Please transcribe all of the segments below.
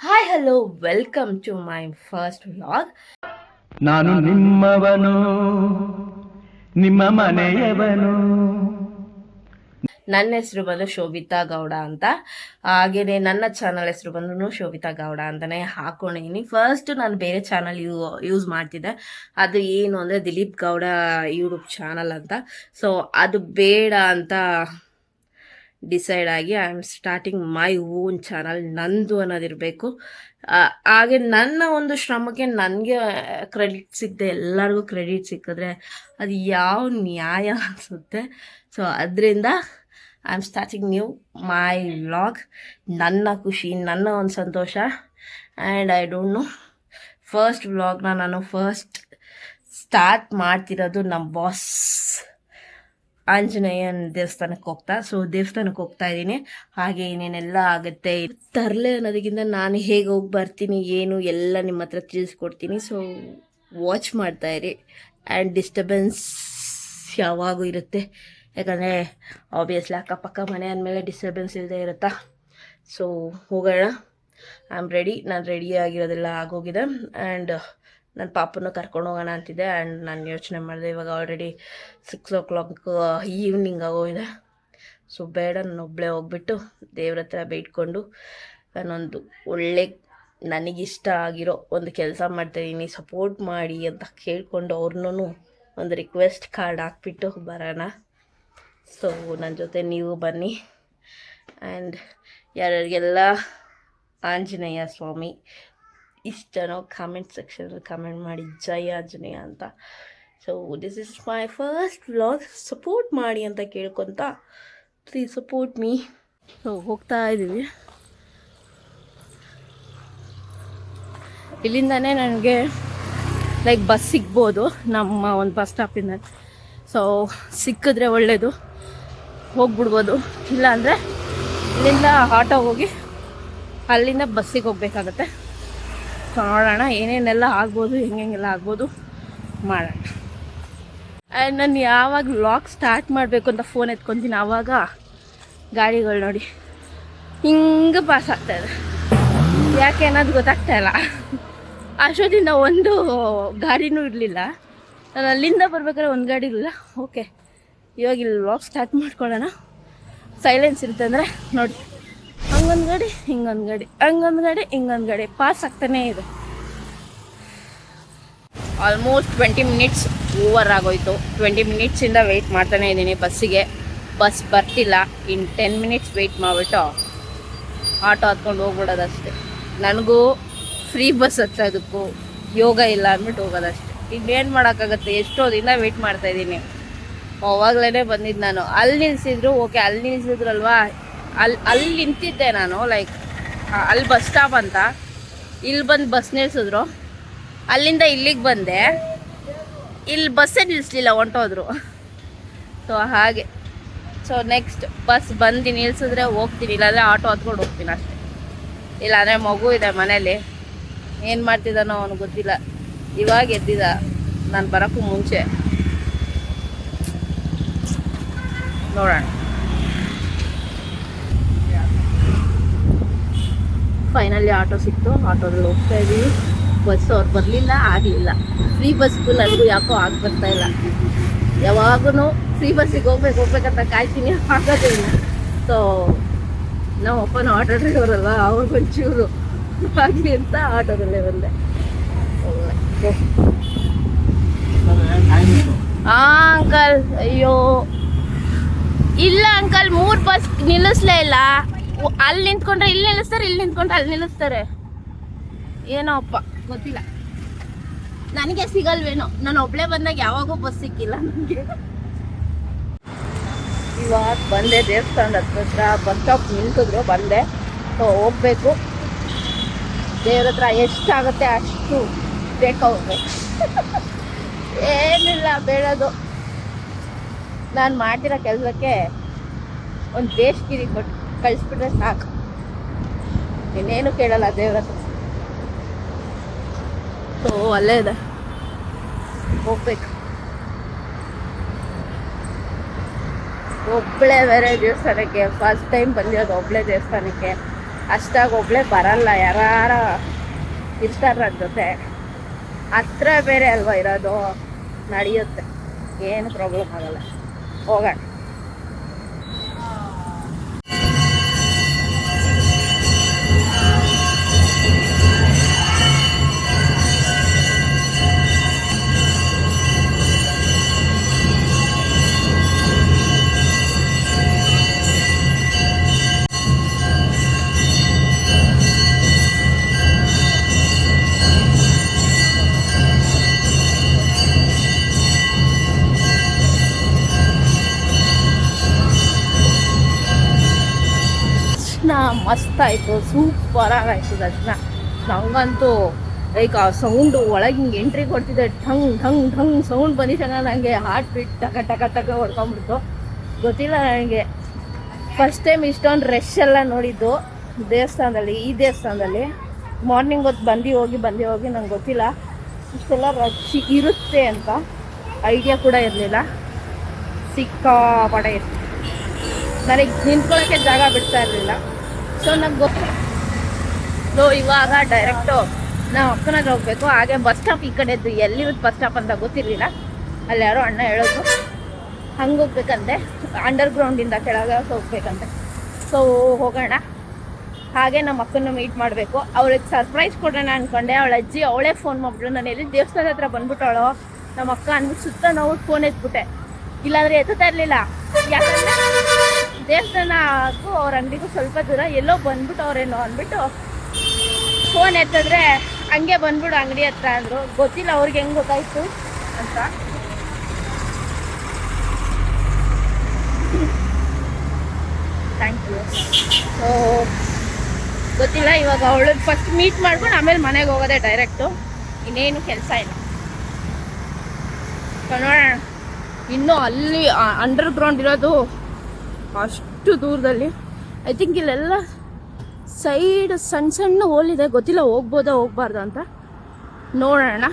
Hi hello welcome to my first vlog. ನಾನು ನಿಮ್ಮವನು, ನಿಮ್ಮ ಮನೆಯವನು. ನನ್ನ ಹೆಸರು ಬಂದು ಶೋಭಿತಾ ಗೌಡ ಅಂತ. ಹಾಗೆಯೇ ನನ್ನ ಚಾನಲ್ ಹೆಸರು ಬಂದು ಶೋಭಿತಾ ಗೌಡ ಅಂತಲೇ ಹಾಕೊಂಡಿದ್ದೀನಿ. ಫಸ್ಟ್ ನಾನು ಬೇರೆ ಚಾನಲ್ ಯೂಸ್ ಮಾಡ್ತಿದ್ದೆ. ಅದು ಏನು ಅಂದರೆ ದಿಲೀಪ್ ಗೌಡ ಯೂಟ್ಯೂಬ್ ಚಾನಲ್ ಅಂತ. ಸೊ ಅದು ಬೇಡ ಅಂತ ಡಿಸೈಡ್ ಆಗಿ I am starting my own channel. ನಂದು ಅನ್ನೋದಿರಬೇಕು. ಹಾಗೆ ನನ್ನ ಒಂದು ಶ್ರಮಕ್ಕೆ ನನಗೆ ಕ್ರೆಡಿಟ್ ಸಿಗದೆ ಎಲ್ಲರಿಗೂ ಕ್ರೆಡಿಟ್ ಸಿಕ್ಕಿದ್ರೆ ಅದು ಯಾವ ನ್ಯಾಯ ಅನಿಸುತ್ತೆ. ಸೊ ಅದರಿಂದ I am starting new my vlog. ನನ್ನ ಖುಷಿ, ನನ್ನ ಒಂದು ಸಂತೋಷ. And I don't know, first ವ್ಲಾಗ್ನ ನಾನು ಸ್ಟಾರ್ಟ್ ಮಾಡ್ತಿರೋದು ನಮ್ಮ ಬಾಸ್ ಆಂಜನೇಯನ ದೇವಸ್ಥಾನಕ್ಕೆ ಹೋಗ್ತಾ ಇದ್ದೀನಿ. ಹಾಗೆ ಏನೇನೆಲ್ಲ ಆಗುತ್ತೆ ತರಲೆ ಅನ್ನೋದಕ್ಕಿಂತ ನಾನು ಹೇಗೆ ಹೋಗಿ ಬರ್ತೀನಿ ಏನು ಎಲ್ಲ ನಿಮ್ಮ ಹತ್ರ ತಿಳಿಸ್ಕೊಡ್ತೀನಿ. ಸೊ ವಾಚ್ ಮಾಡ್ತಾಯಿರಿ. ಆ್ಯಂಡ್ ಡಿಸ್ಟರ್ಬೆನ್ಸ್ ಯಾವಾಗೂ ಇರುತ್ತೆ, ಯಾಕಂದರೆ ಆಬ್ವಿಯಸ್ಲಿ ಅಕ್ಕಪಕ್ಕ ಮನೆ ಅಂದಮೇಲೆ ಡಿಸ್ಟರ್ಬೆನ್ಸ್ ಇಲ್ಲದೆ ಇರುತ್ತಾ. ಸೊ ಹೋಗೋಣ. I am ready. ನಾನು ರೆಡಿ ಆಗಿರೋದೆಲ್ಲ ಆಗೋಗಿದೆ. ಆ್ಯಂಡ್ ನನ್ನ ಪಾಪನ್ನು ಕರ್ಕೊಂಡು ಹೋಗೋಣ ಅಂತಿದ್ದೆ. ಆ್ಯಂಡ್ ನಾನು ಯೋಚನೆ ಮಾಡಿದೆ, ಇವಾಗ ಆಲ್ರೆಡಿ 6 o'clock ಈವ್ನಿಂಗ್ ಆಗೋಗಿದೆ. ಸೊ ಬೇಡ, ನಾನು ಒಬ್ಬಳೇ ಹೋಗ್ಬಿಟ್ಟು ದೇವ್ರ ಹತ್ರ ಬೇಡ್ಕೊಂಡು ನಾನೊಂದು ಒಳ್ಳೆ ನನಗಿಷ್ಟ ಆಗಿರೋ ಒಂದು ಕೆಲಸ ಮಾಡ್ತಾಯಿದ್ದೀನಿ, ಸಪೋರ್ಟ್ ಮಾಡಿ ಅಂತ ಕೇಳಿಕೊಂಡು ಅವ್ರನ್ನೂ ಒಂದು ರಿಕ್ವೆಸ್ಟ್ ಕಾರ್ಡ್ ಹಾಕ್ಬಿಟ್ಟು ಬರೋಣ. ಸೊ ನನ್ನ ಜೊತೆ ನೀವು ಬನ್ನಿ. ಆ್ಯಂಡ್ ಯಾರ್ಯಾರಿಗೆಲ್ಲ ಆಂಜನೇಯ ಸ್ವಾಮಿ ಇಷ್ಟನೋ ಕಾಮೆಂಟ್ ಸೆಕ್ಷನಲ್ಲಿ ಕಮೆಂಟ್ ಮಾಡಿ, ಜೈ ಆಂಜನೇಯ ಅಂತ. So this is my first vlog. Support ಮಾಡಿ ಅಂತ ಕೇಳ್ಕೊತ, ಪ್ಲೀಸ್ ಸಪೋರ್ಟ್ ಮೀ. ಸೊ ಹೋಗ್ತಾ ಇದ್ದೀವಿ. ಇಲ್ಲಿಂದನೇ ನನಗೆ ಬಸ್ ಸಿಗ್ಬೋದು ನಮ್ಮ ಒಂದು ಬಸ್ ಸ್ಟಾಪಿಂದ. ಸೊ ಸಿಕ್ಕಿದ್ರೆ ಒಳ್ಳೆಯದು, ಹೋಗ್ಬಿಡ್ಬೋದು. ಇಲ್ಲಾಂದರೆ ಇಲ್ಲಿಂದ ಆಟೋ ಹೋಗಿ ಅಲ್ಲಿಂದ ಬಸ್ಸಿಗೆ ಹೋಗ್ಬೇಕಾಗತ್ತೆ. ಸೊ ನೋಡೋಣ ಏನೇನೆಲ್ಲ ಆಗ್ಬೋದು, ಹೆಂಗೆಲ್ಲ ಆಗ್ಬೋದು ಮಾಡೋಣ. ಆ್ಯಂಡ್ ನಾನು ಯಾವಾಗ ವ್ಲಾಗ್ ಸ್ಟಾರ್ಟ್ ಮಾಡಬೇಕು ಅಂತ ಫೋನ್ ಎತ್ಕೊತೀನಿ, ಆವಾಗ ಗಾಡಿಗಳು ನೋಡಿ ಹಿಂಗೆ ಪಾಸ್ ಆಗ್ತಾಯಿದೆ. ಯಾಕೆ ಅನ್ನೋದು ಗೊತ್ತಾಗ್ತಾಯಿಲ್ಲ. ಅಷ್ಟೊತ್ತಿಂದ ಒಂದು ಗಾಡಿನೂ ಇರಲಿಲ್ಲ. ನಾನು ಅಲ್ಲಿಂದ ಬರ್ಬೇಕಾದ್ರೆ ಒಂದು ಗಾಡಿ ಇರಲಿಲ್ಲ. ಓಕೆ, ಇವಾಗ ಇಲ್ಲಿ ವ್ಲಾಗ್ ಸ್ಟಾರ್ಟ್ ಮಾಡ್ಕೊಳ್ಳೋಣ. ಸೈಲೆನ್ಸ್ ಇರುತ್ತೆ ಅಂದರೆ ನೋಡಿ, ಹಂಗೊಂದು ಗಾಡಿ, ಹಿಂಗೊಂದು ಗಾಡಿ, ಹಂಗೊಂದು ಗಾಡಿ, ಹಿಂಗೊಂದು ಗಾಡಿ ಪಾಸ್ ಆಗ್ತಾನೇ ಇದೆ. ಆಲ್ಮೋಸ್ಟ್ 20 minutes ಓವರ್ ಆಗೋಯ್ತು. 20 minutesಯಿಂದ ವೆಯ್ಟ್ ಮಾಡ್ತಾನೇ ಇದ್ದೀನಿ ಬಸ್ಸಿಗೆ. ಬಸ್ ಬರ್ತಿಲ್ಲ. ಇನ್ನು 10 minutes ವೆಯ್ಟ್ ಮಾಡಿಬಿಟ್ಟು ಆಟೋ ಹತ್ಕೊಂಡು ಹೋಗ್ಬಿಡೋದಷ್ಟೇ. ನನಗೂ ಫ್ರೀ ಬಸ್ ಹಚ್ಚೋದಕ್ಕೂ ಯೋಗ ಇಲ್ಲ ಅಂದ್ಬಿಟ್ಟು ಹೋಗೋದಷ್ಟೇ. ಇನ್ನೇನು ಮಾಡೋಕ್ಕಾಗತ್ತೆ. ಎಷ್ಟೋದಿಂದ ವೆಯ್ಟ್ ಮಾಡ್ತಾಯಿದ್ದೀನಿ. ಅವಾಗಲೇ ಬಂದಿದ್ದು ನಾನು. ಅಲ್ಲಿ ನಿಲ್ಲಿಸಿದ್ರು, ಓಕೆ ಅಲ್ಲಿ ನಿಲ್ಲಿಸಿದ್ರಲ್ವಾ, ಅಲ್ಲಿ ನಿಂತಿದ್ದೆ ನಾನು. ಅಲ್ಲಿ ಬಸ್ ಸ್ಟಾಪ್ ಅಂತ. ಇಲ್ಲಿ ಬಂದು ಬಸ್ ನಿಲ್ಲಿಸಿದ್ರು. ಅಲ್ಲಿಂದ ಇಲ್ಲಿಗೆ ಬಂದೆ. ಇಲ್ಲಿ ಬಸ್ಸೇ ನಿಲ್ಲಿಸ್ಲಿಲ್ಲ, ಹೊಂಟೋದ್ರು. ಸೊ ಹಾಗೆ. ಸೊ ನೆಕ್ಸ್ಟ್ ಬಸ್ ಬಂದು ನಿಲ್ಲಿಸಿದ್ರೆ ಹೋಗ್ತೀನಿ, ಇಲ್ಲಾಂದರೆ ಆಟೋ ಹತ್ಕೊಂಡು ಹೋಗ್ತೀನಿ ಅಷ್ಟೇ. ಇಲ್ಲಾಂದರೆ ಮಗು ಇದೆ ಮನೇಲಿ, ಏನು ಮಾಡ್ತಿದ್ದಾನೋ ಅವನು ಗೊತ್ತಿಲ್ಲ. ಇವಾಗ ಎದ್ದಿದ್ದ ನಾನು ಬರೋಕ್ಕೂ ಮುಂಚೆ. ನೋಡೋಣ. ಫೈನಲಿ ಆಟೋ ಸಿಕ್ತು. ಆಟೋದಲ್ಲಿ ಹೋಗ್ತಾ ಇದ್ದೀವಿ. ಬಸ್ ಅವ್ರು ಬರಲಿಲ್ಲ, ಆಗಲಿಲ್ಲ. ಫ್ರೀ ಬಸ್ಗೂ ನನಗೂ ಯಾಕೋ ಆಗಿ ಬರ್ತಾಯಿಲ್ಲ. ಯಾವಾಗೂ ಫ್ರೀ ಬಸ್ಸಿಗೆ ಹೋಗ್ಬೇಕಂತ ಕಾಯ್ತೀನಿ, ಆಗೋದೇ ಇಲ್ಲ. ಸೊ ನಮ್ಮ ಅಪ್ಪನ ಆಟೋ ಡ್ರೈವರ್ ಅಲ್ವಾ, ಅವ್ರಿಗೊಂಚೂರು ಆಗಲಿ ಅಂತ ಆಟೋದಲ್ಲೇ ಬಂದೆ. ಅಂಕಲ್, ಅಯ್ಯೋ ಇಲ್ಲ ಅಂಕಲ್, 3 ಬಸ್ ನಿಲ್ಲಿಸ್ಲೇ ಇಲ್ಲ. ಅಲ್ಲಿ ನಿಂತ್ಕೊಂಡ್ರೆ ಇಲ್ಲಿ ನಿಲ್ಲಿಸ್ತಾರೆ, ಇಲ್ಲಿ ನಿಂತ್ಕೊಂಡ್ರೆ ಅಲ್ಲಿ ನಿಲ್ಲಿಸ್ತಾರೆ. ಏನೋ ಅಪ್ಪ ಗೊತ್ತಿಲ್ಲ, ನನಗೆ ಸಿಗಲ್ವೇನೋ. ನಾನು ಒಬ್ಬಳೇ ಬಂದಾಗ ಯಾವಾಗೂ ಬಸ್ ಸಿಕ್ಕಿಲ್ಲ ನನಗೆ. ಇವಾಗ ಬಂದೆ ದೇವಸ್ಥಾನದ ಹತ್ರ. ಬಸ್ ಸ್ಟಾಪ್ ನಿಂತಿದ್ರು, ಬಂದೆ. ಸೊ ಹೋಗ್ಬೇಕು ದೇವ್ರ ಹತ್ರ. ಎಷ್ಟಾಗುತ್ತೆ ಅಷ್ಟು ಬೇಗ ಹೋಗ್ಬೇಕು. ಏನಿಲ್ಲ ಬೇಡದು. ನಾನು ಮಾಡ್ತಿರೋ ಕೆಲಸಕ್ಕೆ ಒಂದು ಬೇಸ್ಗಿರಿ ಕೊಟ್ಟು ಕಳಿಸ್ಬಿಟ್ರೆ ಸಾಕು. ಇನ್ನೇನು ಕೇಳಲ್ಲ ದೇವ್ರ ಹತ್ರ. ಸೊ ಅಲ್ಲೇ ಇದೆ, ಹೋಗ್ಬೇಕು. ಒಬ್ಬಳೇ ಬೇರೆ ದೇವಸ್ಥಾನಕ್ಕೆ ಫಸ್ಟ್ ಟೈಮ್ ಬಂದಿರೋದು, ಒಬ್ಬಳೇ ದೇವಸ್ಥಾನಕ್ಕೆ. ಅಷ್ಟಾಗಿ ಒಬ್ಳೆ ಬರಲ್ಲ, ಯಾರ ಇರ್ತಾರ ಜೊತೆ. ಹತ್ರ ಬೇರೆ ಅಲ್ವಾ ಇರೋದು, ನಡೆಯುತ್ತೆ, ಏನು ಪ್ರಾಬ್ಲಮ್ ಆಗಲ್ಲ. ಹೋಗೋಣ. ಮಸ್ತ್ ಆಯಿತು, ಸೂಪರಾಗಿ ಆಯಿತು ದರ್ಶನ. ನಂಗಂತೂ ಲೈಕ್ ಆ ಸೌಂಡು ಒಳಗೆ ಹಿಂಗೆ ಎಂಟ್ರಿ ಕೊಡ್ತಿದ್ದೆ, ಠಂಗ್ ಠಂಗ್ ಠಂಗ್ ಸೌಂಡ್ ಬಂದಿದ್ದಾನ, ನನಗೆ ಹಾರ್ಟ್ ಬೀಟ್ ಟಕ ಟಕ ಟಕ ಹೊಡ್ಕೊಂಬಿಡ್ತು. ಗೊತ್ತಿಲ್ಲ ನನಗೆ, ಫಸ್ಟ್ ಟೈಮ್ ಇಷ್ಟೊಂದು ರಶ್ ಎಲ್ಲ ನೋಡಿದ್ದು ದೇವಸ್ಥಾನದಲ್ಲಿ. ಈ ದೇವಸ್ಥಾನದಲ್ಲಿ ಮಾರ್ನಿಂಗ್ ಹೊತ್ತು ಬಂದು ಹೋಗಿ ನಂಗೆ ಗೊತ್ತಿಲ್ಲ ಇಷ್ಟೆಲ್ಲ ರಶ್ ಇರುತ್ತೆ ಅಂತ, ಐಡಿಯಾ ಕೂಡ ಇರಲಿಲ್ಲ. ಸಿಕ್ಕಾಪಡೆ ಇತ್ತು, ನನಗೆ ನಿಂತ್ಕೊಳ್ಳೋಕ್ಕೆ ಜಾಗ ಬಿಡ್ತಾ ಇರಲಿಲ್ಲ. ಸೊ ನಂಗೆ ಗೊತ್ತು. ಸೊ ಇವಾಗ ಡೈರೆಕ್ಟು ನಾವು ಅಕ್ಕನಾಗ ಹೋಗ್ಬೇಕು. ಹಾಗೆ ಬಸ್ ಸ್ಟಾಪ್ ಈ ಕಡೆದ್ದು, ಎಲ್ಲಿರೋದು ಬಸ್ ಸ್ಟಾಪ್ ಅಂತ ಗೊತ್ತಿರಲಿಲ್ಲ. ಅಲ್ಲಿ ಯಾರೋ ಅಣ್ಣ ಹೇಳೋದು ಹಂಗೆ ಹೋಗ್ಬೇಕಂತೆ, ಅಂಡರ್ಗ್ರೌಂಡಿಂದ ಕೆಳಗೆ ಹೋಗ್ಬೇಕಂತೆ. ಸೊ ಹೋಗೋಣ. ಹಾಗೆ ನಮ್ಮ ಅಕ್ಕನ ಮೀಟ್ ಮಾಡಬೇಕು. ಅವಳಿಗೆ ಸರ್ಪ್ರೈಸ್ ಕೊಡೋಣ ಅಂದ್ಕೊಂಡೆ. ಅವಳ ಅಜ್ಜಿ ಅವಳೇ ಫೋನ್ ಮಾಡಿಬಿಟ್ರು. ನಾನು ಎಲ್ಲಿ ದೇವಸ್ಥಾನದ ಹತ್ರ ಬಂದ್ಬಿಟ್ಟವಳು ನಮ್ಮ ಅಕ್ಕ ಅಂದ್ಬಿಟ್ಟು ಸುತ್ತ ನಾವು ಫೋನ್ ಎತ್ಬಿಟ್ಟೆ, ಇಲ್ಲಾಂದರೆ ಎತ್ತುತ್ತಾ ಇರಲಿಲ್ಲ. ಯಾಕಂದರೆ ದೇವಸ್ಥಾನಕ್ಕೂ ಅವ್ರ ಅಂಗಡಿಗೂ ಸ್ವಲ್ಪ ದೂರ, ಎಲ್ಲೋ ಬಂದ್ಬಿಟ್ಟು ಅವ್ರೇನೋ ಅಂದ್ಬಿಟ್ಟು ಫೋನ್ ಎತ್ತಿದ್ರೆ ಹಂಗೆ ಬಂದ್ಬಿಡು ಅಂಗಡಿ ಹತ್ರ ಅಂದರು. ಗೊತ್ತಿಲ್ಲ ಅವ್ರಿಗೆ ಹೆಂಗೆ ಗೊತ್ತಾಯ್ತು ಅಂತ. Thank you. ಸೊ ಗೊತ್ತಿಲ್ಲ, ಇವಾಗ ಅವಳು ಫಸ್ಟ್ ಮೀಟ್ ಮಾಡ್ಕೊಂಡು ಆಮೇಲೆ ಮನೆಗೆ ಹೋಗೋದೆ ಡೈರೆಕ್ಟು, ಇನ್ನೇನು ಕೆಲಸ ಇಲ್ಲ. ನೋಡೋಣ. ಇನ್ನೂ ಅಲ್ಲಿ ಅಂಡರ್ಗ್ರೌಂಡ್ ಇರೋದು ಅಷ್ಟು ದೂರದಲ್ಲಿ. ಐ ಥಿಂಕ್ ಇಲ್ಲೆಲ್ಲ ಸೈಡ್ ಸಣ್ಣ ಸಣ್ಣ ಹೋಲಿದೆ, ಗೊತ್ತಿಲ್ಲ ಹೋಗ್ಬೋದಾ ಹೋಗ್ಬಾರ್ದು ಅಂತ. ನೋಡೋಣ.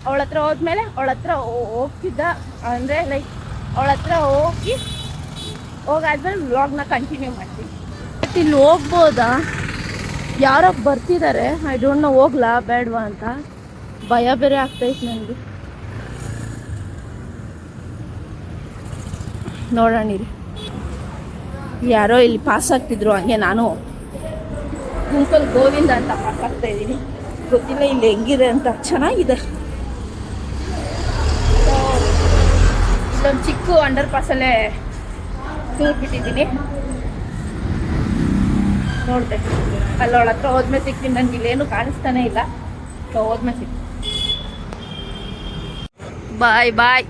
ಅವಳ ಹತ್ರ ಹೋದ್ಮೇಲೆ ಅವಳ ಹತ್ರ ಹೋಗ್ತಿದ್ದ ಅಂದರೆ ಲೈಕ್ ಅವಳ ಹತ್ರ ಹೋಗಾದ್ಮೇಲೆ ವ್ಲಾಗ್ನ ಕಂಟಿನ್ಯೂ ಮಾಡ್ತೀನಿ. ಬಟ್ ಇಲ್ಲಿ ಹೋಗ್ಬೋದಾ, ಯಾರೋ ಬರ್ತಿದ್ದಾರೆ, ಐ ಡೋಂಟ್ ನೋ ಹೋಗ್ಲಾ ಬೇಡವಾ ಅಂತ ಭಯ ಬೇರೆ ಆಗ್ತೈತೆ ನನಗೆ. ನೋಡೋಣ ಇರಿ. ಯಾರೋ ಇಲ್ಲಿ ಪಾಸ್ ಆಗ್ತಿದ್ರು, ಹಂಗೆ ನಾನು ಗುಂಪಲ್ಲಿ ಗೋವಿಂದ ಅಂತ ಪಾಸ್ ಆಗ್ತಾ ಇದ್ದೀನಿ. ಗೊತ್ತಿಲ್ಲ ಇಲ್ಲಿ ಹೆಂಗಿದೆ ಅಂತ. ಚೆನ್ನಾಗಿದೆ. ಇಲ್ಲೊಂದು ಚಿಕ್ಕ ಅಂಡರ್ ಪಾಸಲ್ಲೇ ತೂರ್ಬಿಟ್ಟಿದ್ದೀನಿ. ನೋಡ್ದೆ ಅಲ್ಲಿ ಅವಳ ಹತ್ರ ಹೋದ್ಮೇಲೆ ಸಿಗ್ತೀನಿ. ನನಗೆ ಇಲ್ಲೇನು ಕಾಣಿಸ್ತಾನೆ ಇಲ್ಲ. ಸೊ ಹೋದ್ಮೇಲೆ ಸಿಗ್ತೀನಿ. ಬಾಯ್ ಬಾಯ್.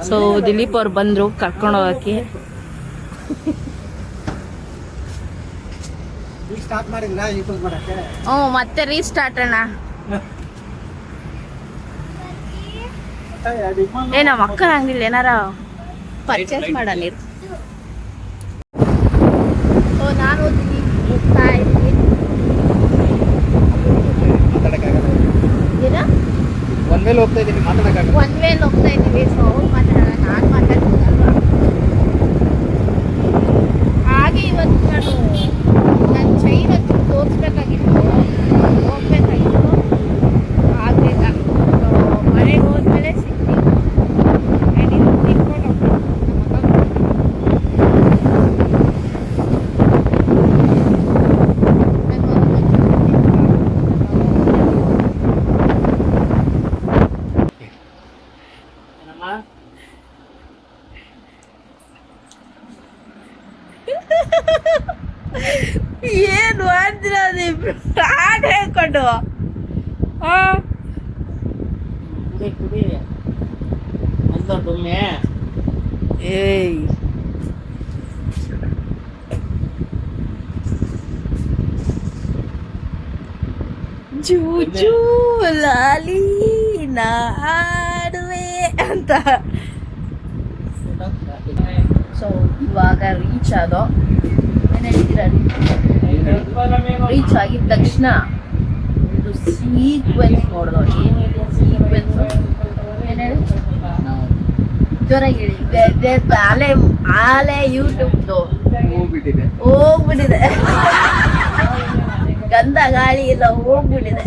ಸೊ ದಿಲೀಪ್ ಅವ್ರು ಬಂದರು ಕರ್ಕೊಂಡು ಹೋಗಕ್ಕೆ. ಹ್ಞೂ ಮತ್ತೆ ರೀಸ್ಟಾರ್ಟ್ ಅಣ್ಣ. ನಮ್ಮ ಅಕ್ಕನ ಅಂಗಡಿಲಿ ಏನಾರ ಪರ್ಚೇಸ್ ಮಾಡೋಣ. ಸೊ ನಾನು ಹೋಗ್ತಾ ಇದ್ದೀನಿ. ಏನ ಒನ್ ವೇಲ್ ಹೋಗ್ತಾ ಇದ್ದೀವಿ, ಮಾತಾಡೋಕ್ಕಾಗಲ್ಲ. ಒನ್ ವೇಲ್ ಹೋಗ್ತಾ ಇದ್ದೀವಿ. ಸೊ ಅವ್ರು ಮಾತಾಡೋಣ, ನಾನು ಮಾತಾಡ್ಬೋದಲ್ವಾ. ಹಾಗೆ ಇವತ್ತು ನಾನು ಚೈನ್ ಹಚ್ಚಿ ತೋರಿಸ್ಬೇಕಾಗಿತ್ತು, ಹೋಗ್ಬೇಕಾಗಿತ್ತು, ಆಗಲಿಲ್ಲ. ಸೊ ಮನೆಗೆ ಹೋದ್ಮೇಲೆ ಸಿಗ್ತೀನಿ. ತಿನ್ಕೊಂಡು ಏನು ಮಾಡ್ತೀರಾ ನೀವು? ಹಾಡು ಹೇಳ್ಕೊಂಡು ಏಯ್ ಜೂಜು ಲಾಲಿ ನಾಡುವೆ ಅಂತ. ಸೊ ಇವಾಗ ರೀಚ್ ಆದೋ. ಏನು ಹೇಳ್ತೀರಾ? ರೀಚ್ ಆಗಿದ ತಕ್ಷಣ ಒಂದು ಸೀಕ್ವೆನ್ಸ್ ನೋಡ್ದೋ. ಏನಿದೆ ಸೀಕ್ವೆನ್ಸ್? ಏನು ಹೇಳಿ? ಜೋರಾಗಿ ಹೇಳಿ. ಆಲೆ ಆಲೆ ಯೂಟ್ಯೂಬ್ದು ಹೋಗ್ಬಿಟ್ಟಿದೆ. ಹೋಗ್ಬಿಟ್ಟಿದೆ. ಗಂಧ ಗಾಳಿ ಎಲ್ಲ ಹೋಗ್ಬಿಟ್ಟಿದೆ.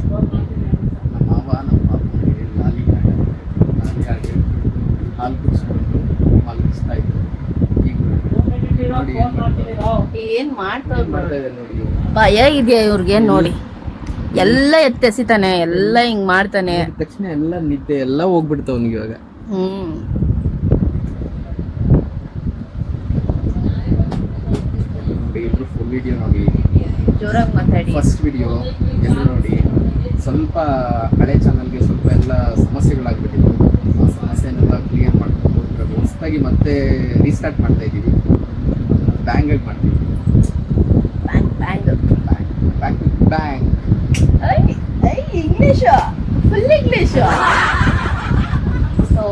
ನಮ್ಮ ಮಾವ ನಮ್ಮ ಪಾಪನಿಗೆ ಲಾಲಿ ಆಗಿ ಹಾಲು ಕುಡಿಸ್ಕೊಂಡು ಮಲಗಿಸ್ತಾ ಇದ್ರು. ಈಗ ನೋಡಿ ಏನ್ ಮಾಡ್ತಾ ಇದೆ ನೋಡಿ ಇವ್ನು. ಭಯ ಇದೆಯಾ ಇವ್ರಿಗೆ ನೋಡಿ. ಎಲ್ಲ ಎತ್ತೆಸಿತಾನೆ, ಎಲ್ಲ ಹಿಂಗ್ ಮಾಡ್ತಾನೆ. ನೋಡಿದ ತಕ್ಷಣ ಎಲ್ಲ ನಿದ್ದೆ ಎಲ್ಲ ಹೋಗ್ಬಿಡ್ತಾವ ಅವ್ನಿಗೆ ಇವಾಗ. ನೋಡಿ ಇಬ್ರು ಫುಲ್ ವಿಡಿಯೋ ನೋಡಿ, ಜೋರಾಗಿ ಮಾತಾಡಿ. ಫಸ್ಟ್ ವಿಡಿಯೋ ಎಲ್ಲ ನೋಡಿ. ಸ್ವಲ್ಪ ಹಳೆ ಚಾನಲ್ಗೆ ಸ್ವಲ್ಪ ಎಲ್ಲ ಸಮಸ್ಯೆಗಳಾಗ್ಬಿಟ್ಟಿತ್ತು. ಆ ಸಮಸ್ಯೆನೆಲ್ಲ ಕ್ಲಿಯರ್ ಮಾಡ್ಕೊಂಡು ಇವಾಗ ಹೊಸದಾಗಿ ಮತ್ತೆ ರೀಸ್ಟಾರ್ಟ್ ಮಾಡ್ತಾ ಇದ್ದೀವಿ. ಬ್ಯಾಂಗಾಗಿ ಮಾಡ್ತೀವಿ. Bang bang bang English, full English. So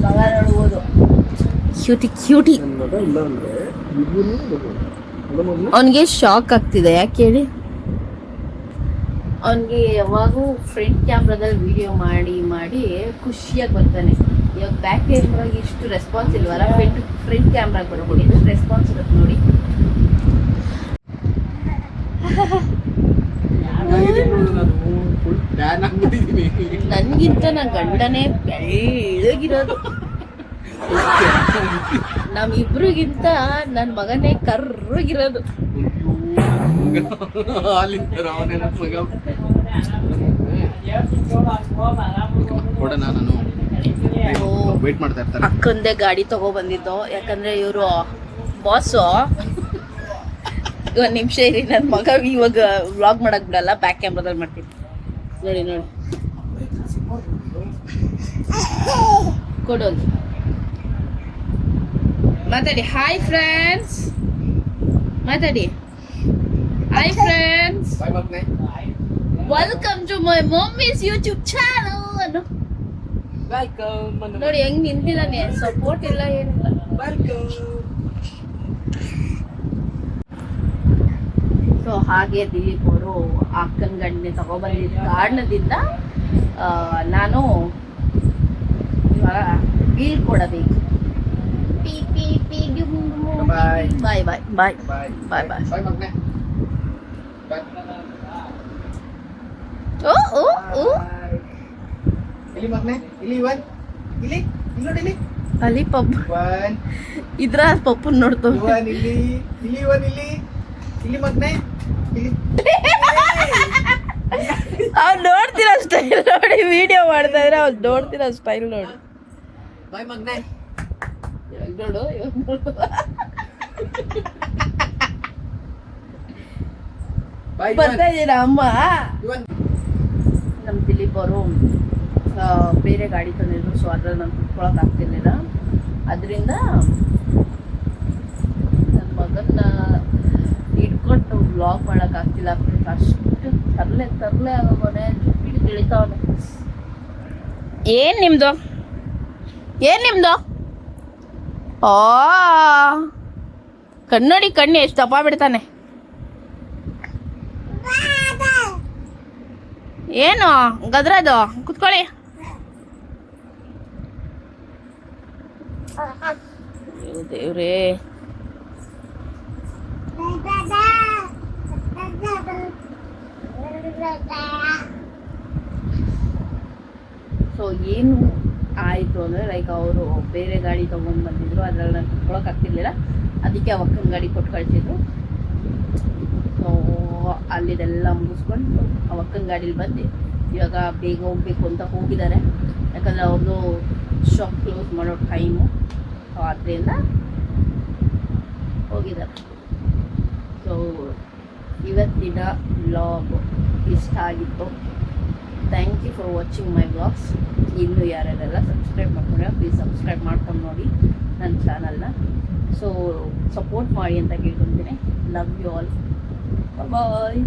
ಮಗ ನೋಡ್ಬೋದು, ಕ್ಯೂಟಿ ಕ್ಯೂಟಿ. ಅವನಿಗೆ ಶಾಕ್ ಆಗ್ತಿದೆ. ಯಾಕೆ ಹೇಳಿ? ಅವನಿಗೆ ಯಾವಾಗೂ ಫ್ರಂಟ್ ಕ್ಯಾಮ್ರಾದಲ್ಲಿ ವಿಡಿಯೋ ಮಾಡಿ ಮಾಡಿ ಖುಷಿಯಾಗಿ ಬರ್ತಾನೆ. ಇವಾಗ ಬ್ಯಾಕ್ ಕ್ಯಾಮ್ರಾಗೆ ಇಷ್ಟು ರೆಸ್ಪಾನ್ಸ್ ಇಲ್ವಲ್ಲ, ಫ್ರಂಟ್ ಕ್ಯಾಮ್ರಾಗೆ ಬರ್ಬೋದು, ಇದು ರೆಸ್ಪಾನ್ಸ್ ಇರುತ್ತೆ ನೋಡಿ. ನನ್ಗಿಂತ ನನ್ನ ಗಂಡನೇ ಬೆಳ್ಳಗಿರೋದು. ನಮ್ಮಿಬ್ರಿಗಿಂತ ನನ್ನ ಮಗನೇ ಕರ್ರಗಿರೋದು. ಕೊಡೋಣ, ನಾನು ವೇಟ್ ಮಾಡ್ತಾ ಇರ್ತಾರೆ. ಅಕ್ಕಂದೇ ಗಾಡಿ ತಗೋ ಬಂದಿದ್ದು, ಯಾಕಂದ್ರೆ ಇವರು ಬಾಸು. ಒಂದ್ ನಿಮಿಷ ಇರಿ, ನನ್ನ ಮಗ ಇವಾಗ ವ್ಲಾಗ್ ಮಾಡಕ್ ಬಿಡಲ್ಲ, ಬ್ಯಾಕ್ ಕ್ಯಾಮ್ರಾದಲ್ಲಿ ಮಾಡ್ತೀನಿ. ನೋಡಿ ನೋಡಿ ಕೊಡೋದು. ಮಾತಾಡಿ. ಹಾಯ್ ಫ್ರೆಂಡ್ಸ್ ಮಾತಾಡಿ. Hi friends, welcome to my mummy's YouTube channel. ನೋಡಿ ಹೆಂಗ್ ನಿಂತಿದ್ದಾನೆ, ಸಪೋರ್ಟ್ ಇಲ್ಲ ಏನಿಲ್ಲ. ಸೊ ಹಾಗೆ ದಿಲೀಪ್ ಅವರು ಅಕ್ಕನ ಗಂಡನೆ ತಗೊಬಂದಿದ್ದ ಕಾರಣದಿಂದ ನಾನು ಇವಾಗ ಬೀಳ್ ಕೊಡಬೇಕು. ಬಾಯ್ ಬಾಯ್ ಬಾಯ್ ಬಾಯ್ ಬಾಯ್ ಬಾಯ್. ಓ ಓ ಓ ಇಲ್ಲಿ ಮಗ್ನೆ, ಇಲ್ಲಿ ಇವನ್, ಇಲ್ಲಿ ನೋಡಿ, ಇಲ್ಲಿ ಅಲ್ಲಿ ಪಪ್ಪು ಇದ್ರ ಪಪ್ಪು ನೋಡ್ತು. ಇಲ್ಲಿ ಇಲ್ಲಿ ಇವನ್, ಇಲ್ಲಿ ಇಲ್ಲಿ ಮಗ್ನೆ, ಇಲ್ಲಿ. ಅವ್ನು ನೋಡ್ತಿರೋ ಸ್ಟೈಲ್ ನೋಡಿ, ವಿಡಿಯೋ ಮಾಡ್ತಾ ಇದ್ರೆ ಅವ್ನು ನೋಡ್ತಿರೋ ಸ್ಟೈಲ್ ನೋಡಿ. ಬಾಯ್ ಮಗ್ನೆ, ಇವಾಗ ನೋಡು, ಇವಾಗ ನೋಡು. ಬರ್ತಾ ಇದ್ದೀರಾ ಅಮ್ಮ? ನಮ್ಮ ದಿಲೀಪ್ ಅವರು ಬೇರೆ ಗಾಡಿ ತಂದಿದ್ರು, ಸೊ ಅದ್ರಲ್ಲಿ ನಾನು ಕುತ್ಕೊಳಕ್ ಆಗ್ತಿರ್ಲಿಲ್ಲ. ಅದರಿಂದ ನನ್ನ ಮಗನ್ನ ಇಟ್ಕೊಂಡು ವ್ಲಾಗ್ ಮಾಡಕ್ ಆಗ್ತಿಲ್ಲ. ಅಷ್ಟು ತರ್ಲೆ ಆಗೋನೆ, ಜುಟ್ಟಿಗೆ ತಿಳಿತಾವನೆ. ಏನ್ ನಿಮ್ದು? ಆ ಕನ್ನಡಿ ಕಣ್ಣಿ ಎಷ್ಟು ದಪ್ಪ ಬಿಡ್ತಾನೆ. ಏನು ಗದ್ರದು? ಕುತ್ಕೊಳ್ಳಿ. ದೇವ್ರೇ, ಸೊ ಏನು ಆಯಿತು ಅಂದರೆ, ಲೈಕ್ ಅವರು ಬೇರೆ ಗಾಡಿ ತೊಗೊಂಡು ಬಂದಿದ್ರು, ಅದ್ರಲ್ಲಿ ನಾನು ಕುತ್ಕೊಳಕ್ಕೆ ಆಗ್ತಿರ್ಲಿಲ್ಲ. ಅದಕ್ಕೆ ಅವಕ್ಕನ ಗಾಡಿ ಕೊಟ್ಟು ಕಳಿಸಿದ್ರು. ಸೊ ಅಲ್ಲಿದೆಲ್ಲ ಮುಗಿಸ್ಕೊಂಡು ಅವಕ್ಕನ ಗಾಡೀಲಿ ಬಂದು ಇವಾಗ ಬೇಗ ಹೋಗಬೇಕು ಅಂತ ಹೋಗಿದ್ದಾರೆ. ಯಾಕಂದರೆ ಅವ್ರದ್ದು ಶಾಪ್ ಕ್ಲೋಸ್ ಮಾಡೋ ಟೈಮು, ಆದ್ದರಿಂದ ಹೋಗಿದ್ದಾರೆ. ಸೊ ಇವತ್ತಿನ ವ್ಲಾಗ್ ಇಷ್ಟ ಆಗಿತ್ತು. Thank you for watching my vlogs. ಇನ್ನೂ ಯಾರ್ಯಾರೆಲ್ಲ ಸಬ್ಸ್ಕ್ರೈಬ್ ಮಾಡ್ಕೊಂಡ್ರೆ ಪ್ಲೀಸ್ ಸಬ್ಸ್ಕ್ರೈಬ್ ಮಾಡ್ಕೊಂಡು ನೋಡಿ ನನ್ನ ಚಾನಲ್ನ. ಸೊ ಸಪೋರ್ಟ್ ಮಾಡಿ ಅಂತ ಕೇಳ್ಕೊತೀನಿ. Love you all. ಬಾಯ್.